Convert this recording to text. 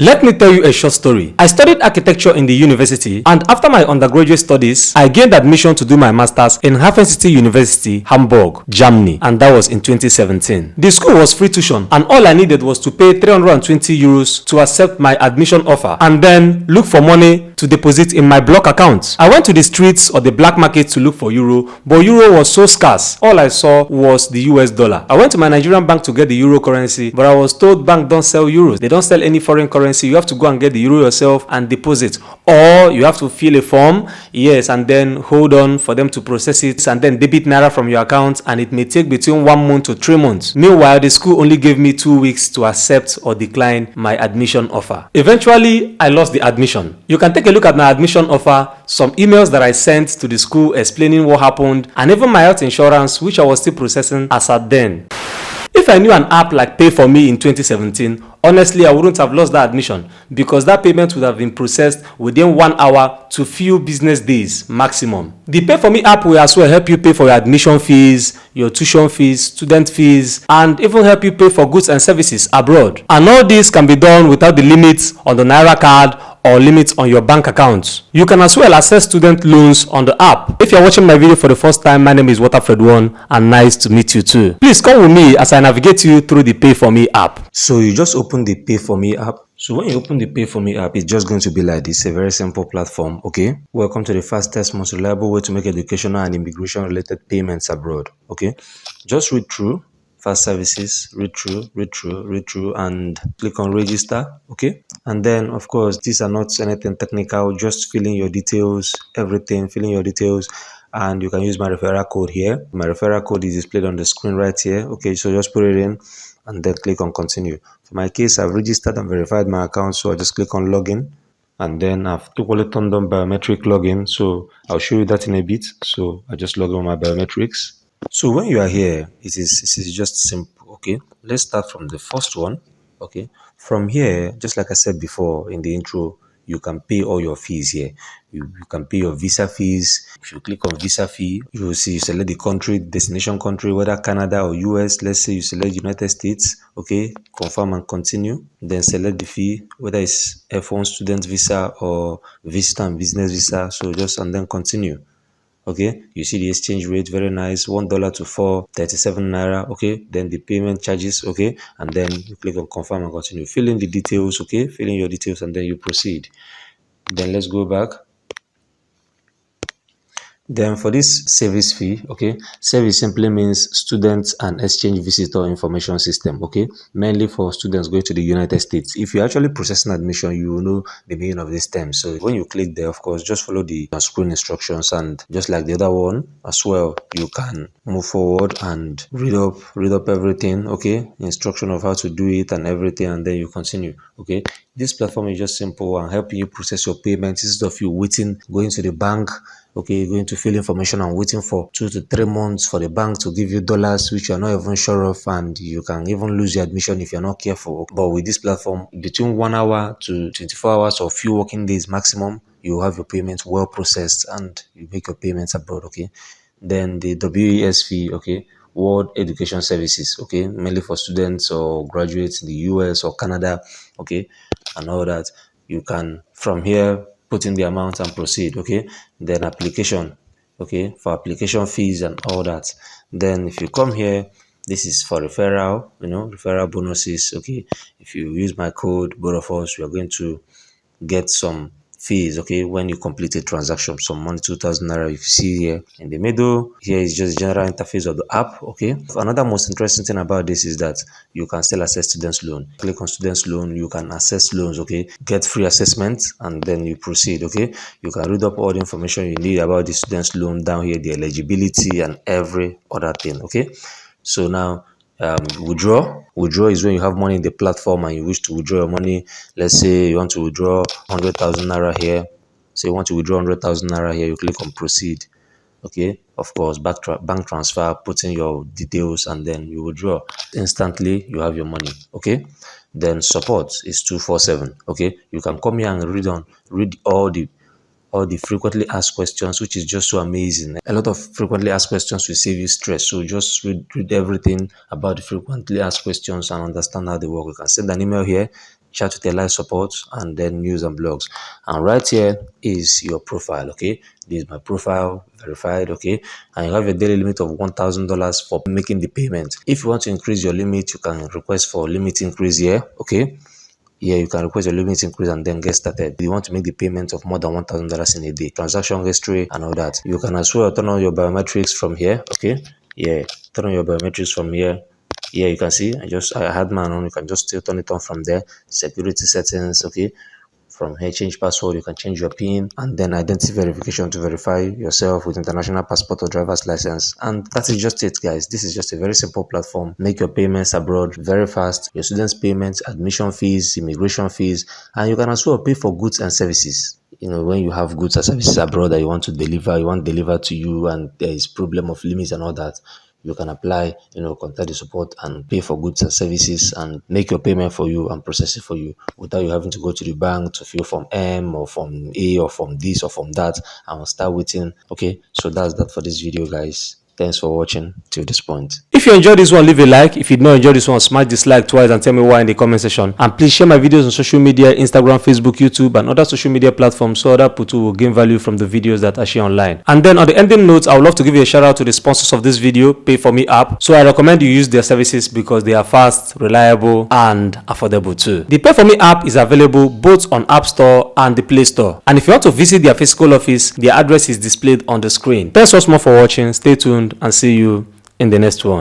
Let me tell you a short story. I studied architecture in the university, and after my undergraduate studies, I gained admission to do my masters in Hafen City University, Hamburg, Germany, and that was in 2017. The school was free tuition, and all I needed was to pay 320 euros to accept my admission offer, and then look for money to deposit in my block account. I went to the streets or the black market to look for euro, but euro was so scarce. All I saw was the US dollar. I went to my Nigerian bank to get the euro currency, but I was told bank don't sell euros. They don't sell any foreign currency. You have to go and get the euro yourself and deposit, or you have to fill a form, yes, and then hold on for them to process it and then debit naira from your account, and it may take between 1 month to 3 months. Meanwhile, the school only gave me 2 weeks to accept or decline my admission offer. Eventually, I lost the admission. You can take a look at my admission offer, some emails that I sent to the school explaining what happened, and even my health insurance, which I was still processing as at then. If I knew an app like Pay4Me in 2017, honestly, I wouldn't have lost that admission, because that payment would have been processed within 1 hour to few business days maximum. The Pay4Me app will as well help you pay for your admission fees, your tuition fees, student fees, and even help you pay for goods and services abroad. And all this can be done without the limits on the Naira card or limits on your bank account. You can as well access student loans on the app. If you're watching my video for the first time, my name is Waterfred1, and nice to meet you too. Please come with me as I navigate you through the Pay4Me app. So you just open the Pay4Me app. So when you open the Pay4Me app, it's just going to be like this, a very simple platform, okay? Welcome to the fastest, most reliable way to make educational and immigration related payments abroad, okay? Just read through. Fast services, read through, and click on register, okay? And then, of course, these are not anything technical, just fill in your details, everything, fill in your details, and you can use my referral code here. My referral code is displayed on the screen right here, okay? So just put it in and then click on continue. For my case, I've registered and verified my account, so I just click on login, and then I've equally turned on biometric login, so I'll show you that in a bit. So I just log on my biometrics. So when you are here, it is just simple, okay? Let's start from the first one, okay? From here, just like I said before in the intro, you can pay all your fees here. You can pay your visa fees. If you click on visa fee, you will see you select the country, destination country, whether Canada or US. Let's say you select United States, okay? Confirm and continue. Then select the fee, whether it's F1 student visa or visitor and business visa. So just and then continue. Okay, you see the exchange rate, very nice, $1 to 4.37 naira. Okay, then the payment charges, okay, and then you click on confirm and continue. Fill in the details, okay, fill in your details, and then you proceed. Then let's go back. Then for this service fee, okay, service simply means students and exchange visitor information system, okay, mainly for students going to the United States. If you're actually processing admission, you will know the meaning of this term. So when you click there, of course, just follow the screen instructions, and just like the other one as well, you can move forward and read up everything, okay, instruction of how to do it and everything, and then you continue, okay. This platform is just simple and helping you process your payments instead of you waiting, going to the bank, okay, going to fill information and waiting for 2 to 3 months for the bank to give you dollars, which you're not even sure of, and you can even lose your admission if you're not careful. But with this platform, between 1 hour to 24 hours or few working days maximum, you have your payments well processed and you make your payments abroad, okay. Then the WES fee, okay, World Education Services, okay, mainly for students or graduates in the US or Canada, okay, and all that. You can from here put in the amount and proceed, okay. Then application, okay, for application fees and all that. Then if you come here, this is for referral, referral bonuses, okay. If you use my code, both of us, we are going to get some fees, okay, when you complete a transaction, some money, 2,000 naira. If you see here in the middle, here is just general interface of the app, okay. Another most interesting thing about this is that you can still access students loan. Click on students loan, you can access loans, okay, get free assessment, and then you proceed, okay. You can read up all the information you need about the students loan down here, the eligibility and every other thing, okay. So now withdraw is when you have money in the platform and you wish to withdraw your money. Let's say you want to withdraw 100,000 naira here. So you want to withdraw 100,000 naira here, you click on proceed, okay. Of course, bank transfer, put in your details, and then you withdraw. Instantly you have your money, okay. Then support is 247, okay. You can come here and read all the frequently asked questions, which is just so amazing. A lot of frequently asked questions will save you stress. So just read everything about the frequently asked questions and understand how they work. You can send an email here, chat with a live support, and then news and blogs. And right here is your profile. Okay, this is my profile, verified. Okay, and you have a daily limit of $1,000 for making the payment. If you want to increase your limit, you can request for limit increase here. Okay, yeah, you can request a limit increase and then get started. If you want to make the payment of more than $1,000 in a day, transaction history and all that. You can as well turn on your biometrics from here. Okay, yeah, turn on your biometrics from here. Yeah, you can see I had mine on. You can just still turn it on from there. Security settings. Okay, from here, change password, you can change your PIN, and then identity verification to verify yourself with international passport or driver's license. And that is just it, guys. This is just a very simple platform. Make your payments abroad very fast. Your students' payments, admission fees, immigration fees, and you can as well pay for goods and services. You know, when you have goods and services abroad that you want delivered to you, and there is problem of limits and all that, you can apply, contact the support and pay for goods and services and make your payment for you and process it for you without you having to go to the bank to fill form M or form A or form this or form that and start waiting. Okay, so that's that for this video, guys. Thanks for watching till this point. If you enjoyed this one, leave a like. If you did not enjoy this one, smash dislike twice and tell me why in the comment section. And please share my videos on social media, Instagram, Facebook, YouTube, and other social media platforms so other people will gain value from the videos that I share online. And then on the ending notes, I would love to give you a shout out to the sponsors of this video, Pay4Me App. So I recommend you use their services because they are fast, reliable, and affordable too. The Pay4Me app is available both on App Store and the Play Store. And if you want to visit their physical office, their address is displayed on the screen. Thanks so much for watching. Stay tuned and see you in the next one.